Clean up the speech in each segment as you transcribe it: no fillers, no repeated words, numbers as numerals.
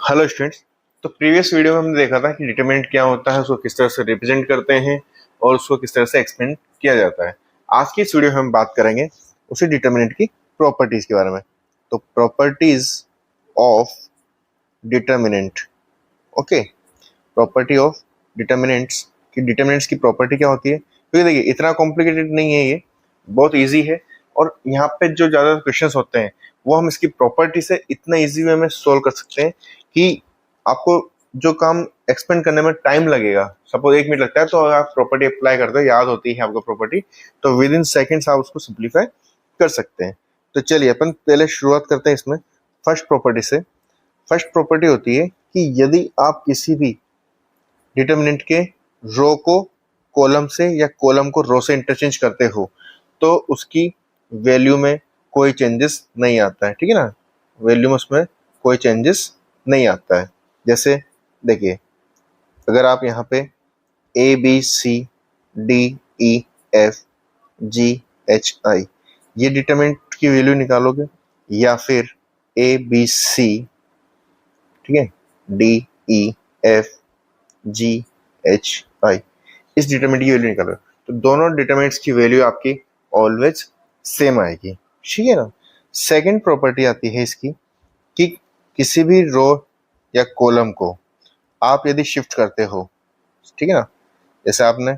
Hello students. तो previous video में हमने देखा था कि डिटरमिनेंट क्या होता है, उसको किस तरह से रिप्रेजेंट करते हैं और उसको किस तरह से एक्सप्लेन किया जाता है। आज की इस वीडियो में हम बात करेंगे उसी डिटरमिनेंट की प्रॉपर्टीज के बारे में। तो properties of determinant. Okay, property of determinants की प्रॉपर्टी क्या होती है, क्योंकि देखिए इतना कॉम्प्लिकेटेड नहीं है, ये बहुत इजी है। और यहाँ पे जो ज़्यादा क्वेश्चंस होते हैं वो हम इसकी प्रॉपर्टी से इतना इजी वे में सोल्व कर सकते हैं कि आपको जो काम एक्सपेंड करने में टाइम लगेगा, सपोज 1 मिनट लगता है, तो अगर आप प्रॉपर्टी अप्लाई करते हो, याद होती है आपको प्रॉपर्टी, तो विद इन सेकेंड्स आप उसको सिंप्लीफाई कर सकते हैं। तो चलिए अपन पहले शुरुआत करते हैं इसमें फर्स्ट प्रॉपर्टी से। फर्स्ट प्रॉपर्टी होती है कि यदि आप किसी भी डिटरमिनेंट के रो को कॉलम से या कॉलम को रो से इंटरचेंज करते हो तो उसकी वैल्यू में कोई चेंजेस नहीं आता है। ठीक है ना, वैल्यू में उसमें कोई चेंजेस नहीं आता है। जैसे देखिए, अगर आप यहाँ पे A B C D E F G H I ये डिटरमिनेंट की वैल्यू निकालोगे, या फिर ए बी सी, ठीक है, D E F G H आई, इस डिटरमिनेंट की वैल्यू निकालो, तो दोनों डिटरमिनेंट्स की वैल्यू आपकी ऑलवेज सेम आएगी। ठीक है ना। सेकंड प्रॉपर्टी आती है इसकी कि किसी भी रो या कॉलम को आप यदि शिफ्ट करते हो, ठीक है ना, जैसे आपने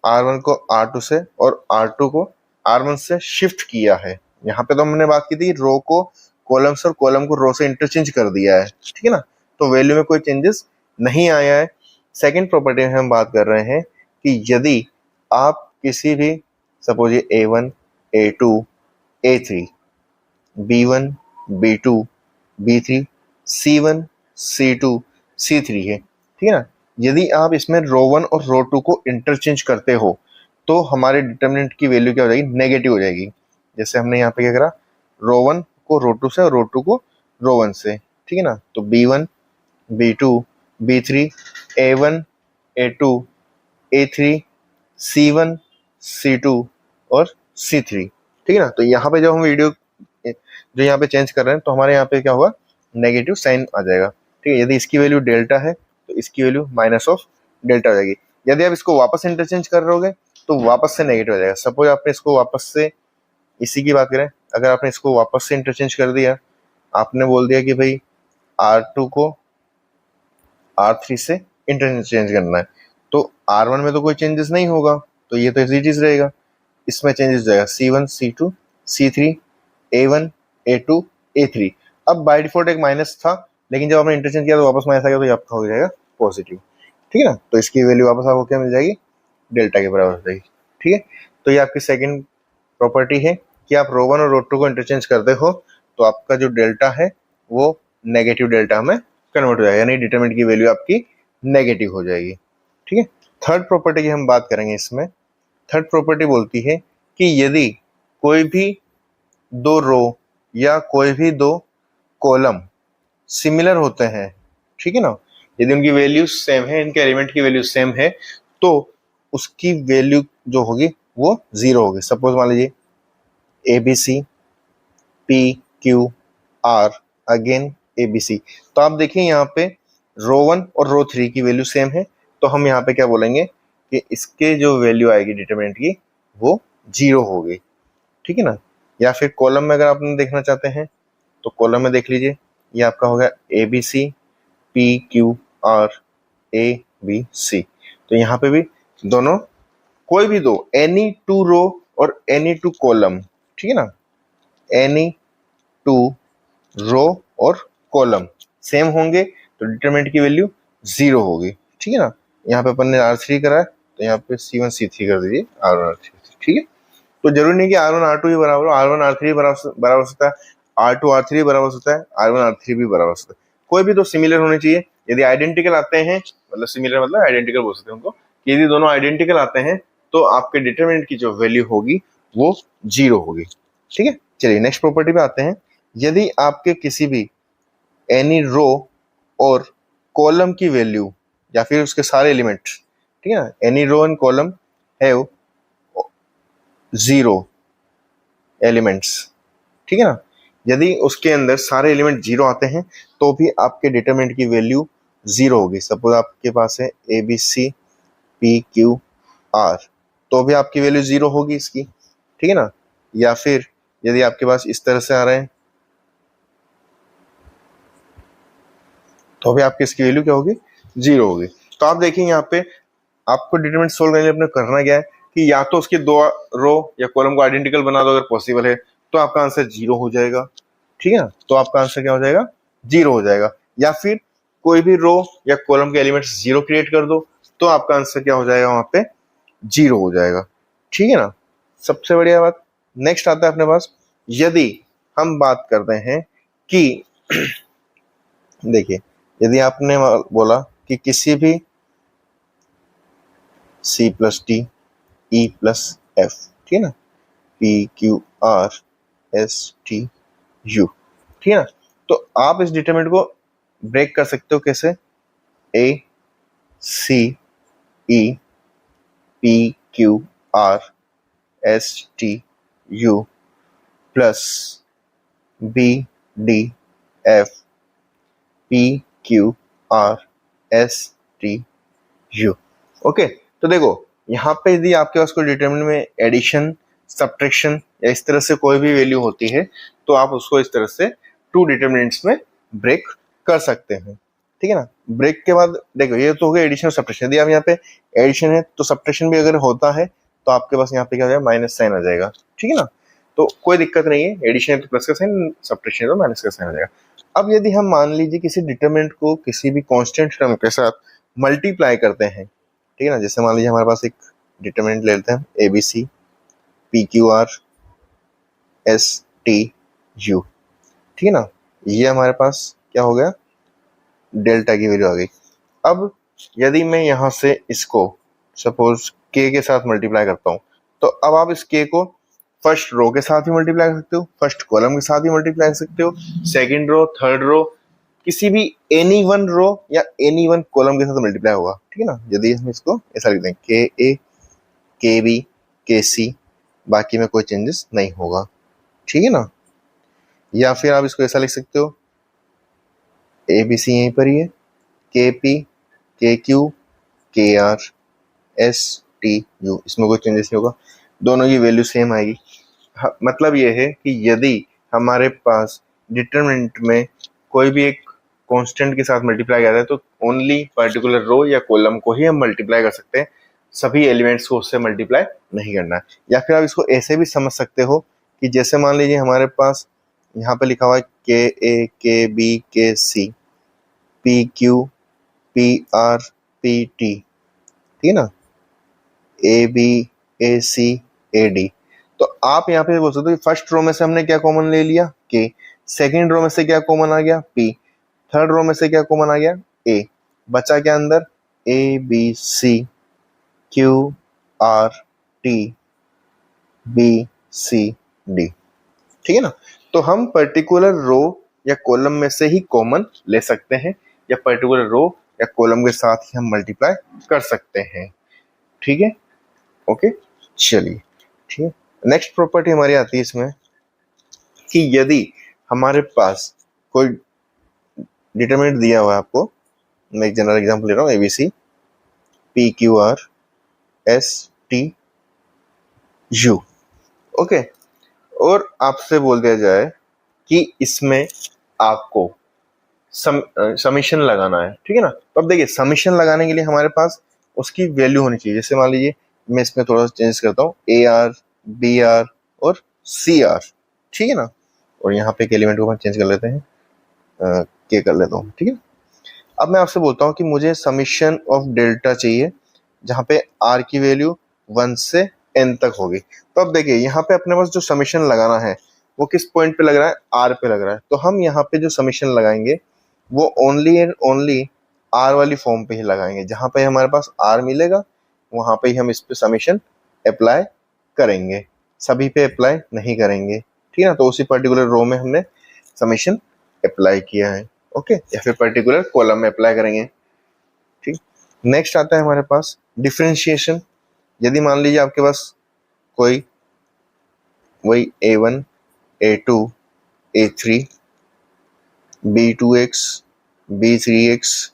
R1 को R2 से और R2 को R1 से शिफ्ट किया है। यहाँ पे तो हमने बात की थी रो को कॉलम से और कॉलम को रो से इंटरचेंज कर दिया है, ठीक है ना, तो वैल्यू में कोई चेंजेस नहीं आया है। सेकंड प्रॉपर्टी में हम बात कर रहे हैं कि यदि आप किसी भी, सपोज ये A1 A2 A3 B1 B2 B3 C1 C2 C3 है, ठीक है ना, यदि आप इसमें रो 1 और रो 2 को इंटरचेंज करते हो तो हमारे डिटरमिनेंट की वैल्यू क्या हो जाएगी, नेगेटिव हो जाएगी। जैसे हमने यहाँ पे क्या करा, रो 1 को रो 2 से और रो 2 को रो 1 से, ठीक है ना, तो B1 B2 B3 A1 A2 A3 C1 C2 और C3, ठीक है ना। तो यहाँ पे जब हम वीडियो जो यहाँ पे चेंज कर रहे हैं तो हमारे यहाँ पे क्या होगा, नेगेटिव साइन आ जाएगा। ठीक है, यदि इसकी वैल्यू डेल्टा है तो इसकी वैल्यू माइनस ऑफ डेल्टा हो जाएगी। यदि आप इसको वापस इंटरचेंज कर रहे तो वापस से नेगेटिव हो जाएगा। सपोज आपने इसको वापस से, इसी की बात करें, अगर आपने इसको वापस से इंटरचेंज कर दिया, आपने बोल दिया कि भाई R2 को R3 से इंटरचेंज करना है, तो R1 में तो कोई चेंजेस नहीं होगा, तो ये तो इजी चीज रहेगा। इसमें चेंजेस जाएगा C1 C2 C3 A1 A2 A3। अब बाय डिफॉल्ट एक माइनस था, लेकिन जब आपने इंटरचेंज किया तो वापस माइनस आ गया, तो ये आपका हो जाएगा पॉजिटिव। ठीक है ना, तो इसकी वैल्यू वापस आपको क्या मिल जाएगी, डेल्टा के बराबर हो जाएगी। ठीक है, तो ये आपकी सेकंड प्रॉपर्टी है कि आप रो 1 और रो 2 को इंटरचेंज करते हो तो आपका जो डेल्टा है वो नेगेटिव डेल्टा में कन्वर्ट हो जाएगा, यानी डिटरमिनेंट की वैल्यू आपकी नेगेटिव हो जाएगी। ठीक है, थर्ड प्रॉपर्टी की हम बात करेंगे इसमें। थर्ड प्रॉपर्टी बोलती है कि यदि कोई भी दो रो या कोई भी दो कॉलम सिमिलर होते हैं, ठीक है ना, यदि उनकी वैल्यू सेम है, इनके एलिमेंट की वैल्यू सेम है, तो उसकी वैल्यू जो होगी वो जीरो होगी। सपोज मान लीजिए ABC PQR अगेन ABC, तो आप देखिए यहाँ पे रो 1 और रो 3 की वैल्यू सेम है, तो हम यहाँ पे क्या बोलेंगे कि इसके जो वैल्यू आएगी डिटरमिनेंट की वो जीरो होगी। ठीक है ना, या फिर कॉलम में अगर आप देखना चाहते हैं तो कॉलम में देख लीजिए, ये आपका हो गया ABC PQR ABC, तो यहाँ पे भी दोनों, कोई भी दो, एनी टू रो और एनी टू कॉलम, ठीक है ना, एनी टू रो और कॉलम सेम होंगे तो डिटरमिनेंट की वैल्यू जीरो होगी। ठीक है ना, यहाँ पे अपन ने R3 करा है तो यहाँ पे C1 C3 कर दीजिए, R1 R3। ठीक है, तो जरूरी नहीं कि R1 R2 ही बराबर हो, R1 R3 बराबर हो सकता है, R2 R3 बराबर हो सकता है, R1 R3 भी बराबर हो सकता है, कोई भी दो सिमिलर होने चाहिए। यदि आइडेंटिकल आते हैं, मतलब सिमिलर मतलब आइडेंटिकल बोल सकते हैं उनको, कि यदि दोनों आइडेंटिकल आते हैं तो आपके डिटरमिनेंट की जो वैल्यू होगी वो जीरो होगी। ठीक है, चलिए नेक्स्ट प्रॉपर्टी पे आते हैं। यदि आपके किसी भी एनी रो और कॉलम की वैल्यू या फिर उसके सारे एलिमेंट, ठीक है ना, any row and column have zero elements, ठीक है ना, यदि उसके अंदर सारे एलिमेंट जीरो आते हैं तो भी आपके डिटरमिनेंट की वैल्यू जीरो होगी। सपोज आपके पास है A B C P Q R, तो भी आपकी वैल्यू जीरो होगी इसकी, ठीक है ना। या फिर यदि आपके पास इस तरह से आ रहे हैं तो भी आपकी इसकी वैल्यू क्या होगी, जीरो होगी। तो आप देखें यहाँ पे आपको डिटरमिनेंट सोल्व करने के लिए अपने करना क्या है कि या तो उसकी दो रो या कॉलम को आइडेंटिकल बना दो अगर पॉसिबल है, तो आपका आंसर जीरो हो जाएगा, ठीक है ना। तो आपका आंसर क्या हो जाएगा, जीरो हो जाएगा। या फिर कोई भी रो या कॉलम के एलिमेंट्स जीरो क्रिएट कर दो तो आपका आंसर क्या हो जाएगा, वहां पे जीरो हो जाएगा, ठीक है ना। सबसे बढ़िया बात नेक्स्ट आता है अपने पास, यदि हम बात करते हैं कि देखिए यदि आपने बोला कि किसी भी C plus T E plus F, ठीक है ना, P Q R S T U, ठीक है ना। तो आप इस डिटरमिनेंट को ब्रेक कर सकते हो कैसे, A C E P Q R S T U plus B D F P Q R S T U. Okay, तो देखो यहाँ पे यदि आपके पास कोई डिटरमिनेंट में एडिशन सब्ट्रैक्शन या इस तरह से कोई भी वैल्यू होती है तो आप उसको इस तरह से टू डिटरमिनेंट्स में ब्रेक कर सकते हैं, ठीक है ना। ब्रेक के बाद देखो ये तो हो गया एडिशन और सब्ट्रैक्शन। यदि आप यहाँ पे एडिशन है तो सब्ट्रैक्शन भी अगर होता है तो आपके पास यहाँ पे क्या हो जाएगा, माइनस साइन आ जाएगा, ठीक है ना। तो कोई दिक्कत नहीं है, एडिशन है तो प्लस का साइन, सब्ट्रैक्शन है तो माइनस का साइन आ जाएगा। अब यदि हम मान लीजिए किसी डिटरमिनेंट को किसी भी कांस्टेंट टर्म के साथ मल्टीप्लाई करते हैं, ठीक है ना, जैसे मान लीजिए हमारे पास एक डिटरमिनेंट ले लेते हैं A B C P Q R S T U, ठीक है ना। ये हमारे पास क्या हो गया, डेल्टा की वैल्यू आ गई। अब यदि मैं यहाँ से इसको सपोज के साथ मल्टीप्लाई करता हूँ तो अब आप इस के को फर्स्ट रो के साथ ही मल्टीप्लाई कर सकते हो, फर्स्ट कॉलम के साथ ही मल्टीप्लाई कर सकते हो, सेकंड रो थर्ड रो किसी भी एनी वन रो या एनी वन कॉलम के साथ मल्टीप्लाई होगा, ठीक है ना। यदि हम इसको ऐसा लिख दें के ए के बी के सी, बाकी में कोई चेंजेस नहीं होगा, ठीक है ना। या फिर आप इसको ऐसा लिख सकते हो ए बी सी यहीं पर ही है, के पी के क्यू के आर एस टी यू, इसमें कोई चेंजेस नहीं होगा, दोनों की वैल्यू सेम आएगी। मतलब ये है कि यदि हमारे पास डिटरमिनेंट में कोई भी एक कांस्टेंट के साथ मल्टीप्लाई करता है तो ओनली पर्टिकुलर रो या कॉलम को ही हम मल्टीप्लाई कर सकते हैं, सभी एलिमेंट्स को उससे मल्टीप्लाई नहीं करना है। या फिर आप इसको ऐसे भी समझ सकते हो कि जैसे मान लीजिए हमारे पास यहाँ पे लिखा हुआ है के ए के बी के C P Q P R P T, ठीक है ना, A B A C A D. तो आप यहाँ पे बोल सकते हो कि फर्स्ट रो में से हमने क्या कॉमन ले लिया के, सेकंड रो में से क्या कॉमन आ गया पी, थर्ड रो में से क्या कॉमन आ गया ए, बचा क्या अंदर A B C Q R T B C D, ठीक है ना। तो हम पर्टिकुलर रो या कॉलम में से ही कॉमन ले सकते हैं या पर्टिकुलर रो या कॉलम के साथ ही हम मल्टीप्लाई कर सकते हैं, ठीक है। ओके चलिए, ठीक है। नेक्स्ट प्रॉपर्टी हमारी आती है इसमें कि यदि हमारे पास कोई डिटरमिनेंट दिया हुआ है आपको, मैं एक जनरल एग्जांपल ले रहा हूँ ABC P Q R S T U, okay, और आपसे बोल दिया जाए कि इसमें आपको समीशन लगाना है, ठीक है ना। तो अब देखिए समीशन लगाने के लिए हमारे पास उसकी वैल्यू होनी चाहिए। जैसे मान लीजिए मैं इसमें थोड़ा सा चेंज करता हूँ ए आर बी आर और सी आर, ठीक है ना, और यहाँ पे एक एलिमेंट को हम चेंज कर लेते हैं के कर लेता हूँ, ठीक है। अब मैं आपसे बोलता हूँ कि मुझे समीशन ऑफ डेल्टा चाहिए जहाँ पे आर की वैल्यू 1 से n तक होगी। तो अब देखिए यहाँ पे अपने पास जो समीशन लगाना है वो किस पॉइंट पे लग रहा है, आर पे लग रहा है। तो हम यहाँ पे जो समीशन लगाएंगे वो ओनली एंड ओनली आर वाली फॉर्म पे ही लगाएंगे, जहाँ पे हमारे पास आर मिलेगा वहां पे ही हम इस पे समीशन अप्लाई करेंगे, सभी पे अप्लाई नहीं करेंगे, ठीक है ना। तो उसी पर्टिकुलर रो में हमने समीशन अप्लाई किया है, ओके, या फिर पर्टिकुलर कॉलम में अप्लाई करेंगे, ठीक। नेक्स्ट आता है हमारे पास डिफरेंशिएशन। यदि मान लीजिए आपके पास कोई वही A1 A2 A3, B2x, B3x,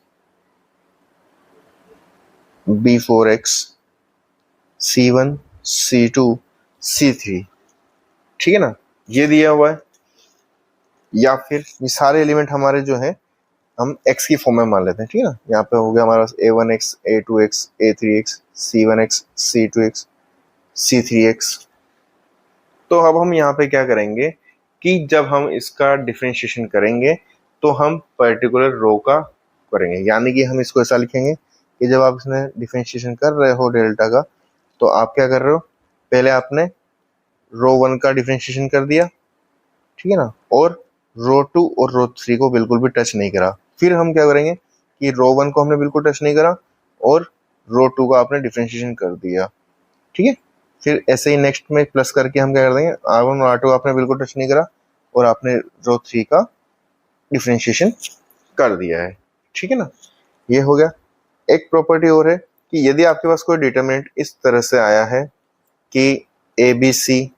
B4x, C1, C2, C3, ठीक है ना, ये दिया हुआ है। या फिर ये सारे एलिमेंट हमारे जो है हम x की फॉर्म में मान लेते हैं, ठीक है ना। यहाँ पे हो गया हमारा A1x, A2x, A3x, C1x, C2x, C3x। तो अब हम यहाँ पे क्या करेंगे कि जब हम इसका डिफरेंशिएशन करेंगे तो हम पर्टिकुलर रो का करेंगे, यानी कि हम इसको ऐसा लिखेंगे कि जब आप इसमें डिफरेंशिएशन कर रहे हो डेल्टा का, तो आप क्या कर रहे हो, पहले आपने रो 1 का डिफरेंशिएशन कर दिया, ठीक है ना, और रो 2 और रो 3 को बिल्कुल भी टच नहीं करा। फिर हम क्या करेंगे कि रो 1 को हमने बिल्कुल टच नहीं करा और रो 2 का आपने डिफरेंशिएशन कर दिया, ठीक है। फिर ऐसे ही नेक्स्ट में प्लस करके हम क्या कर देंगे, R1 और R2 आपने बिल्कुल टच नहीं करा और आपने रो 3 का डिफरेंशिएशन कर दिया है, ठीक है ना। ये हो गया। एक प्रॉपर्टी और है कि यदि आपके पास कोई डिटरमिनेंट इस तरह से आया है कि ABC,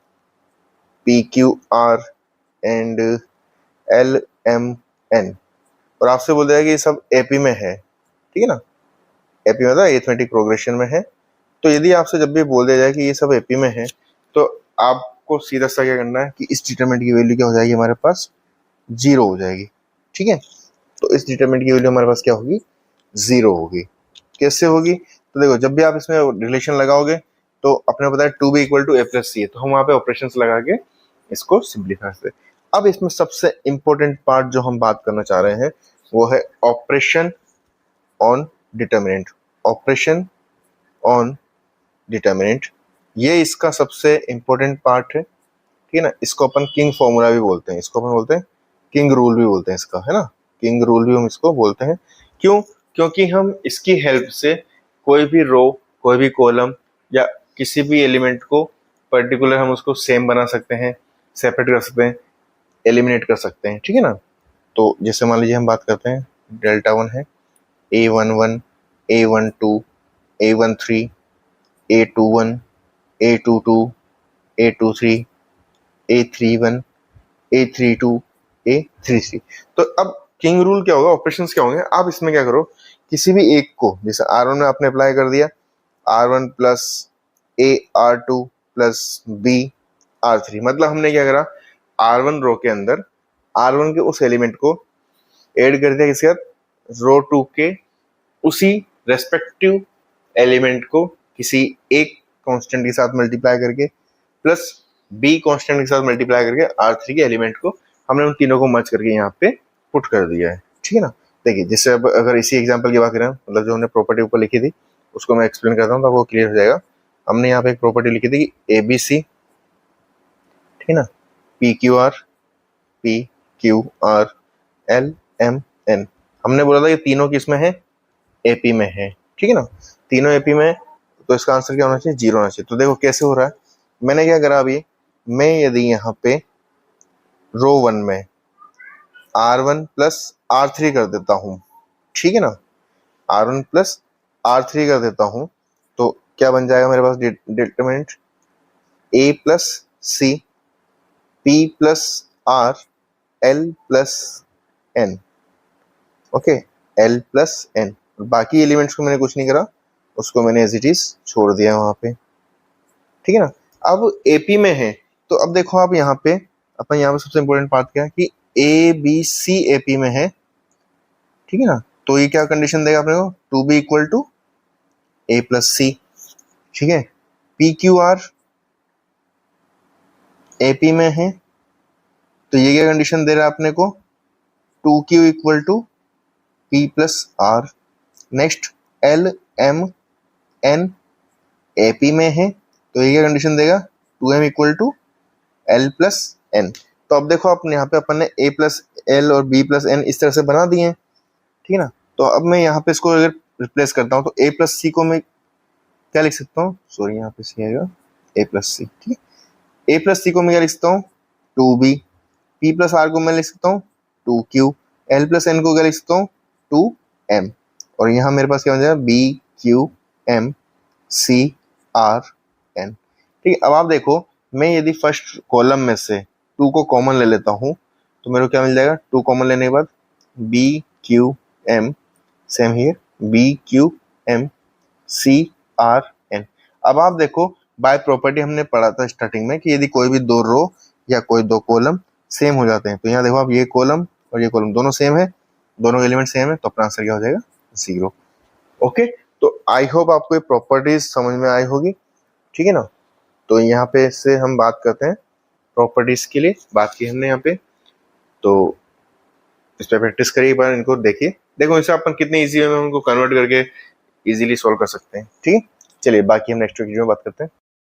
PQR एंड LMN, और आपसे बोल दिया कि ये सब AP में है, ठीक है ना, AP मतलब एरिथमेटिक प्रोग्रेशन में है। तो यदि आपसे जब भी बोल दिया जाए कि ये सब AP में है, तो आपको सीधा सा क्या करना है कि इस डिटरमिनेंट की वैल्यू क्या हो जाएगी, हमारे पास 0 हो जाएगी, ठीक है। तो इस डिटरमिनेंट की वैल्यू हमारे पास क्या होगी, 0 होगी। कैसे होगी, तो देखो जब भी आप इसमें रिलेशन लगाओगे तो अपने पता है 2b इक्वल टू a+c है, तो हम वहाँ पे ऑपरेशंस लगा के इसको सिंप्लीफाई करते हैं। अब इसमें सबसे इंपॉर्टेंट पार्ट जो हम बात करना चाह रहे हैं वो है operation on determinant. Operation on determinant, ये इसका सबसे इंपॉर्टेंट पार्ट है, ठीक है ना। इसको अपन किंग फॉर्मूला भी बोलते हैं, इसको अपन बोलते हैं किंग रूल भी बोलते हैं इसका, है ना, किंग रूल भी हम इसको बोलते हैं। क्यों, क्योंकि हम इसकी हेल्प से कोई भी रो, कोई भी कॉलम या किसी भी एलिमेंट को पर्टिकुलर हम उसको सेम बना सकते हैं, सेपरेट कर सकते हैं, एलिमिनेट कर सकते हैं, ठीक है ना। तो जैसे मान लीजिए हम बात करते हैं डेल्टा 1 है, A11, A12, A13, A21, A22, A23, A31, A32, A33। तो अब किंग रूल क्या होगा, ऑपरेशंस क्या होंगे, आप इसमें क्या करो, किसी भी एक को, जैसे R1 में आपने अप्लाई कर दिया, R1 plus A R2 plus B R3, मतलब हमने क्या करा, R1 रो के अंदर R1 के उस एलिमेंट को ऐड कर दिया, किसके साथ, रो 2 के उसी रेस्पेक्टिव एलिमेंट को किसी एक कांस्टेंट के साथ मल्टीप्लाई करके प्लस बी कांस्टेंट के साथ मल्टीप्लाई करके R3 के एलिमेंट को हमने उन तीनों को मर्ज करके यहाँ पे पुट कर दिया है, ठीक है ना। देखिए जैसे अब अगर इसी एग्जांपल की बात करें, मतलब जो हमने प्रॉपर्टी ऊपर लिखी थी उसको मैं एक्सप्लेन करता हूँ तो आपको क्लियर हो जाएगा। हमने यहाँ पे एक प्रॉपर्टी लिखी थी कि ABC, ठीक है ना, PQR, PQR, LMN, हमने बोला था कि तीनों किस में है, AP में है, ठीक है ना, तीनों AP में है, तो इसका आंसर क्या होना चाहिए, 0 होना चाहिए। तो देखो कैसे हो रहा है, मैंने क्या करा अभी, मैं यदि यहाँ पे रो 1 में R1 प्लस R3 कर देता हूँ, ठीक है ना, R1 प्लस R3 कर देता हूँ, तो क्या बन जाएगा मेरे पास determinant, A plus C, P plus R, L plus N, okay, L plus N। बाकी एलिमेंट्स को मैंने कुछ नहीं करा, उसको मैंने एज इट इज छोड़ दिया वहां पे, ठीक है ना। अब AP में है, तो अब देखो आप यहाँ पे, अपन यहाँ पे सबसे इंपॉर्टेंट बात क्या है कि ABC AP में है, ठीक है ना, तो ये क्या कंडीशन देगा अपने को, 2b इक्वल टू A+C, ठीक है। PQR AP में है, तो ये क्या कंडीशन दे रहा है अपने को, 2q equal to P plus R। Next LMN AP में है, तो ये क्या कंडीशन देगा, 2m equal to L plus N। तो अब देखो आप यहाँ पे अपन ने A प्लस L और B प्लस N इस तरह से बना दिए हैं, ठीक है ना। तो अब मैं यहाँ पे इसको अगर रिप्लेस करता हूँ तो A प्लस C को मैं क्या लिख सकता हूँ, सॉरी यहाँ पे C आएगा, A प्लस C, ठीक है। A प्लस C को मैं क्या लिख सकता हूँ, 2B, P प्लस R को मैं लिख सकता हूँ 2Q, L प्लस N को क्या लिख सकता हूँ 2M, और यहाँ मेरे पास क्या बन जाएगा, BQM CRN, ठीक है। अब आप देखो, मैं यदि फर्स्ट कॉलम में से 2 को कॉमन ले लेता हूँ तो मेरे को क्या मिल जाएगा, 2 कॉमन लेने के बाद B Q M, same here B Q M C R N. अब आप देखो बाय प्रॉपर्टी हमने पढ़ा था स्टार्टिंग में कि यदि कोई भी 2 रो या कोई 2 कॉलम सेम हो जाते हैं, तो यहाँ देखो आप ये कॉलम और ये कॉलम दोनों सेम है, दोनों एलिमेंट सेम है, तो अपना आंसर क्या हो जाएगा, 0। ओके, तो आई होप आपको ये प्रॉपर्टीज समझ में आई होगी, ठीक है ना। तो यहाँ पे से हम बात करते हैं प्रॉपर्टीज के लिए बात की हमने यहाँ पे, तो इस पे प्रैक्टिस करिए एक बार, इनको देखिए, देखो इसे अपन कितने इजी वे में उनको कन्वर्ट करके इजीली सॉल्व कर सकते हैं, ठीक है। चलिए बाकी हम नेक्स्ट वीडियो में बात करते हैं।